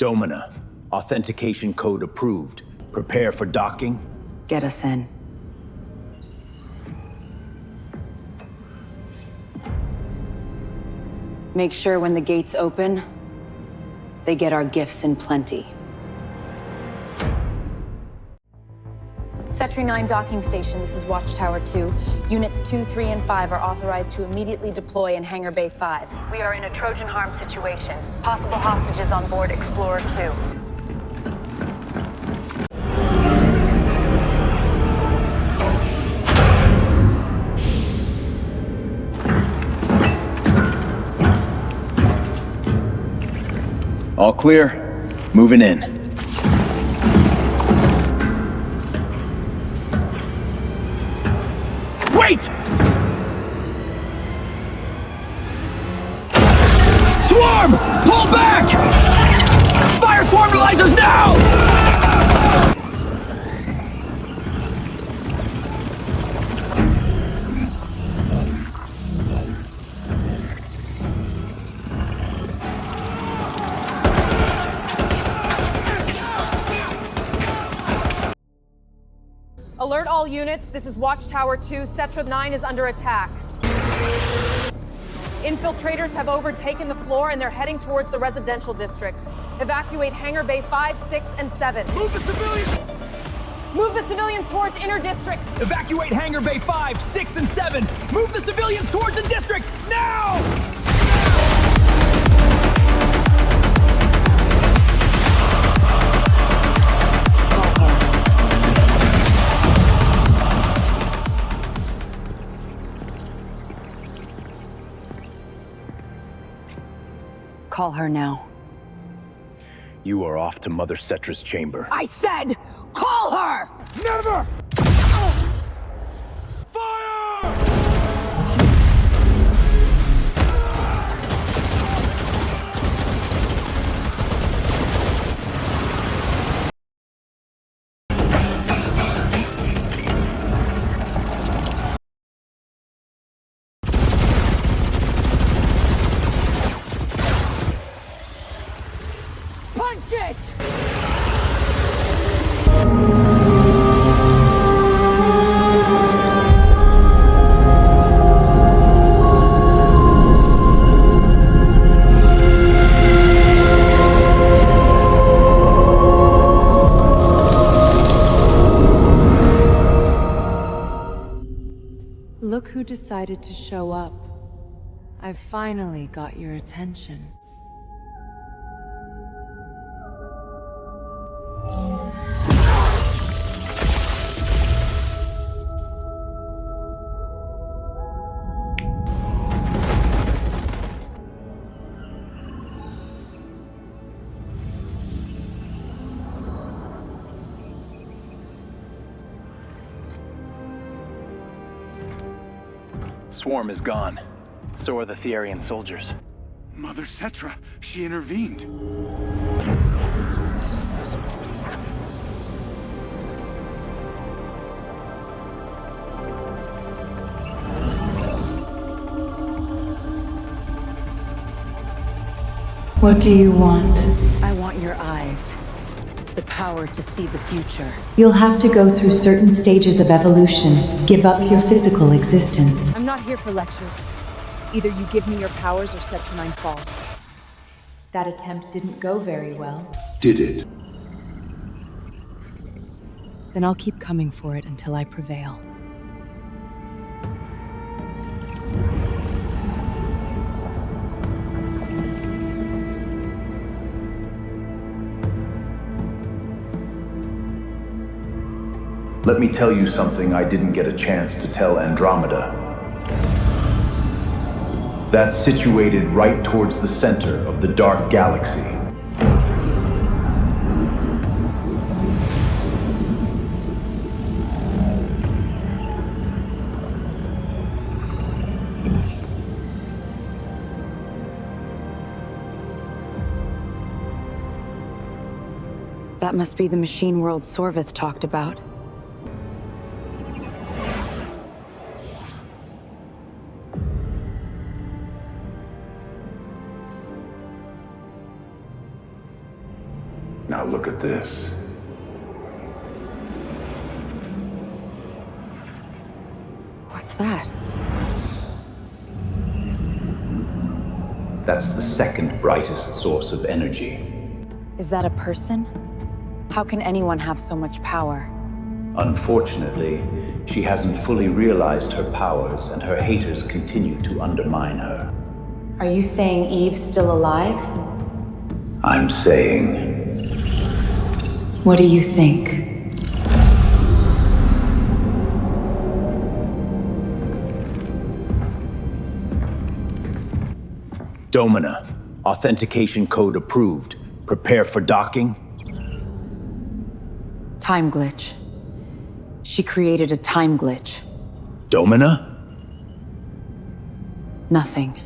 Domina. Authentication code approved. Prepare for docking. Get us in. Make sure when the gates open, they get our gifts in plenty. Cetra 9 docking station, this is Watchtower 2. Units 2, 3, and 5 are authorized to immediately deploy in Hangar Bay 5. We are in a Trojan harm situation. Possible hostages on board Explorer 2. All clear. Moving in. Wait! Swarm! Pull back! Fire swarm lasers now! Alert all units, this is Watchtower 2, Cetra 9 is under attack. Infiltrators have overtaken the floor and they're heading towards the residential districts. Evacuate Hangar Bay 5, 6, and 7. Move the civilians! Move the civilians towards inner districts! Evacuate Hangar Bay 5, 6, and 7! Move the civilians towards the districts, now! Call her now. You are off to Mother Cetra's chamber. I said, call her! Never! Punch it! Look who decided to show up. I've finally got your attention. Swarm is gone. So are the Therian soldiers. Mother Cetra, she intervened. What do you want? I want your eyes. The power to see the future. You'll have to go through certain stages of evolution. Give up your physical existence. I'm not here for lectures. Either you give me your powers or Cetra 9 falls. That attempt didn't go very well. Did it? Then I'll keep coming for it until I prevail. Let me tell you something I didn't get a chance to tell Andromeda. That's situated right towards the center of the dark galaxy. That must be the machine world Sorvith talked about. Now look at this. What's that? That's the second brightest source of energy. Is that a person? How can anyone have so much power? Unfortunately, she hasn't fully realized her powers, and her haters continue to undermine her. Are you saying Eve's still alive? I'm saying, What do you think? Domina, authentication code approved. Prepare for docking. Time glitch. She created a time glitch. Domina? Nothing.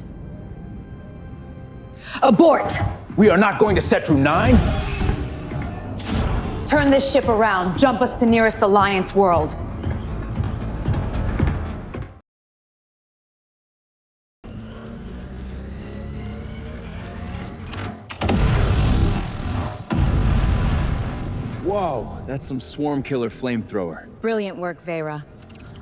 Abort! We are not going to Cetra 9? Turn this ship around. Jump us to nearest Alliance world. Whoa, that's some swarm killer flamethrower. Brilliant work, Vera.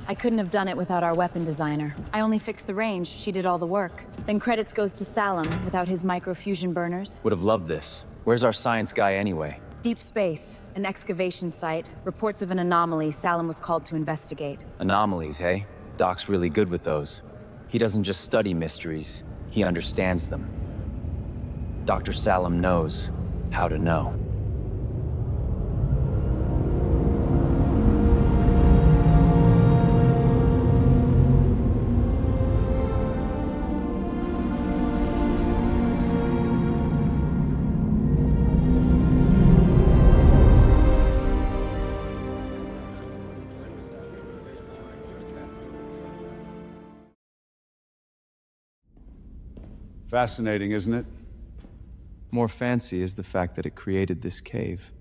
I couldn't have done it without our weapon designer. I only fixed the range, she did all the work. Then credits goes to Salam without his microfusion burners. Would have loved this. Where's our science guy anyway? Deep space, an excavation site, reports of an anomaly Salam was called to investigate. Anomalies, hey? Doc's really good with those. He doesn't just study mysteries, he understands them. Dr. Salam knows how to know. Fascinating, isn't it? More fancy is the fact that it created this cave.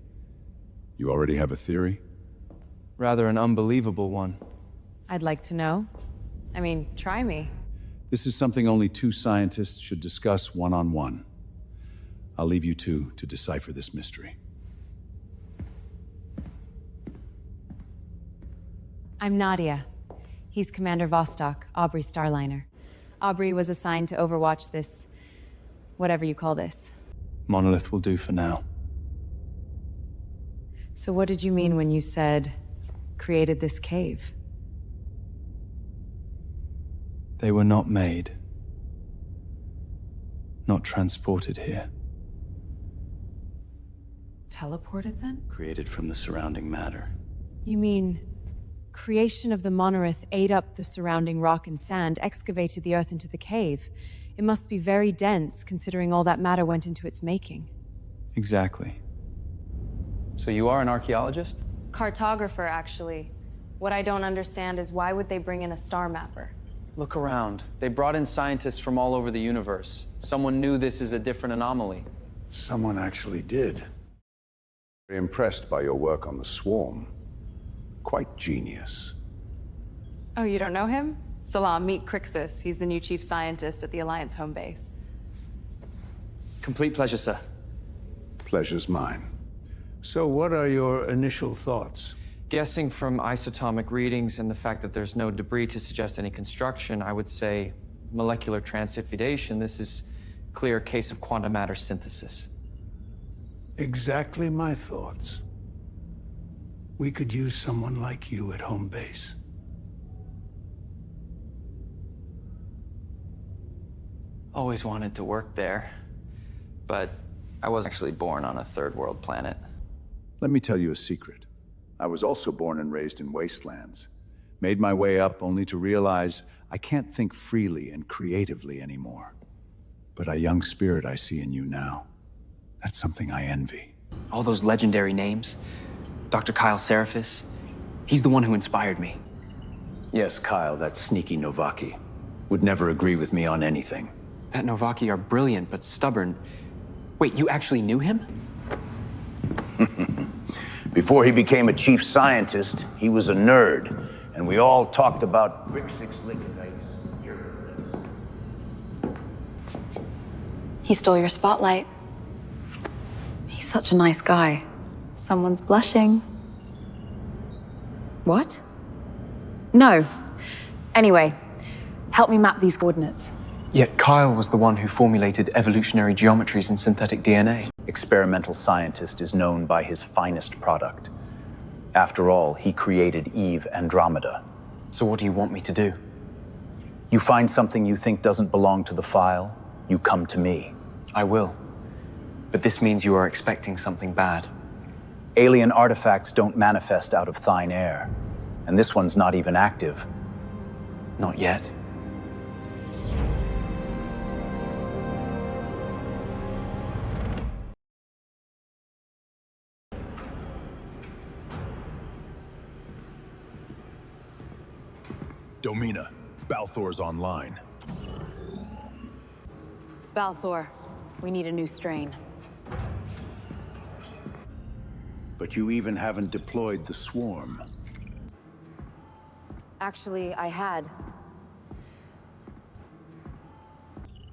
You already have a theory? Rather an unbelievable one. I'd like to know. I mean, try me. This is something only two scientists should discuss one-on-one. I'll leave you two to decipher this mystery. I'm Nadia. He's Commander Vostok, Aubrey Starliner. Aubrey was assigned to overwatch this... whatever you call this. Monolith will do for now. So what did you mean when you said... created this cave? They were not made. Not transported here. Teleported then? Created from the surrounding matter. You mean... creation of the monolith ate up the surrounding rock and sand, excavated the earth into the cave. It must be very dense, considering all that matter went into its making. Exactly. So you are an archaeologist? Cartographer, actually. What I don't understand is why would they bring in a star mapper? Look around. They brought in scientists from all over the universe. Someone knew this is a different anomaly. Someone actually did. Very impressed by your work on the swarm. Quite genius. Oh, you don't know him? Salam, meet Crixus. He's the new chief scientist at the Alliance home base. Complete pleasure, sir. Pleasure's mine. So what are your initial thoughts? Guessing from isotonic readings and the fact that there's no debris to suggest any construction, I would say molecular transifidation. This is a clear case of quantum matter synthesis. Exactly my thoughts. We could use someone like you at home base. Always wanted to work there, but I was actually born on a third world planet. Let me tell you a secret. I was also born and raised in wastelands. Made my way up only to realize I can't think freely and creatively anymore. But a young spirit I see in you now, that's something I envy. All those legendary names. Dr. Kyle Serafis, he's the one who inspired me. Yes, Kyle, that sneaky Novaki. Would never agree with me on anything. That Novaki are brilliant, but stubborn. Wait, you actually knew him? Before he became a chief scientist, he was a nerd, and we all talked about Grixix Lickenites. He stole your spotlight. He's such a nice guy. Someone's blushing. What? No. Anyway, help me map these coordinates. Yet Kyle was the one who formulated evolutionary geometries in synthetic DNA. Experimental scientist is known by his finest product. After all, he created Eve Andromeda. So what do you want me to do? You find something you think doesn't belong to the file, you come to me. I will. But this means you are expecting something bad. Alien artifacts don't manifest out of thin air. And this one's not even active. Not yet. Dreamina, Balthor's online. Balthor, we need a new strain. But you even haven't deployed the swarm. Actually, I had.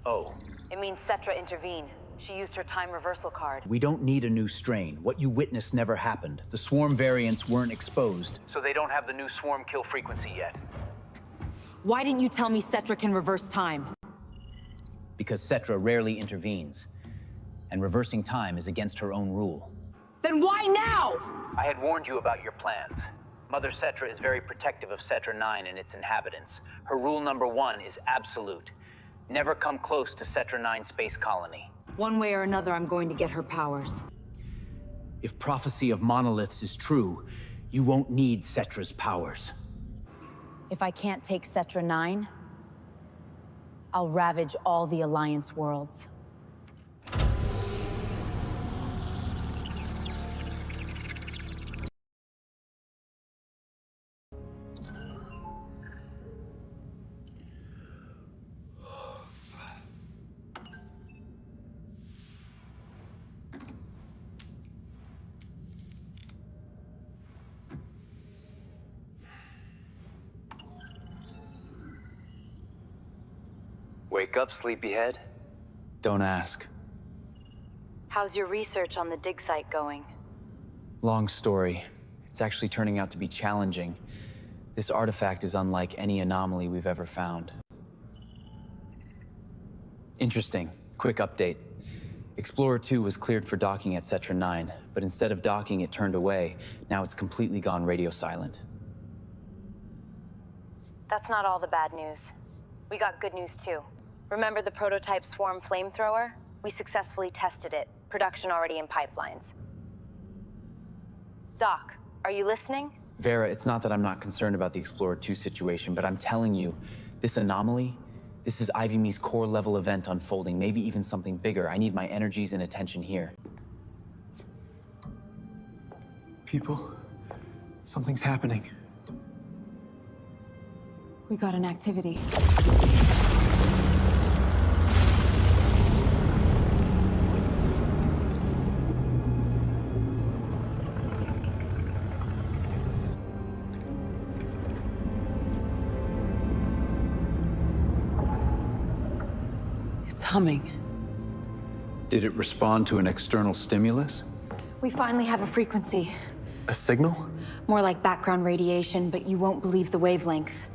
Oh. It means Cetra intervened. She used her time reversal card. We don't need a new strain. What you witnessed never happened. The swarm variants weren't exposed, so they don't have the new swarm kill frequency yet. Why didn't you tell me Cetra can reverse time? Because Cetra rarely intervenes, and reversing time is against her own rule. Then why now? I had warned you about your plans. Mother Cetra is very protective of Cetra 9 and its inhabitants. Her rule number 1 is absolute. Never come close to Cetra 9 space colony. One way or another, I'm going to get her powers. If prophecy of monoliths is true, you won't need Cetra's powers. If I can't take Cetra 9, I'll ravage all the Alliance worlds. Wake up, sleepyhead. Don't ask. How's your research on the dig site going? Long story. It's actually turning out to be challenging. This artifact is unlike any anomaly we've ever found. Interesting. Quick update. Explorer 2 was cleared for docking at Cetra 9, but instead of docking, it turned away. Now it's completely gone radio silent. That's not all the bad news. We got good news too. Remember the prototype swarm flamethrower? We successfully tested it. Production already in pipelines. Doc, are you listening? Vera, it's not that I'm not concerned about the Explorer 2 situation, but I'm telling you, this anomaly, this is Ivy Me's core level event unfolding, maybe even something bigger. I need my energies and attention here. People, something's happening. We got an activity. It's humming. Did it respond to an external stimulus? We finally have a frequency. A signal? More like background radiation, but you won't believe the wavelength.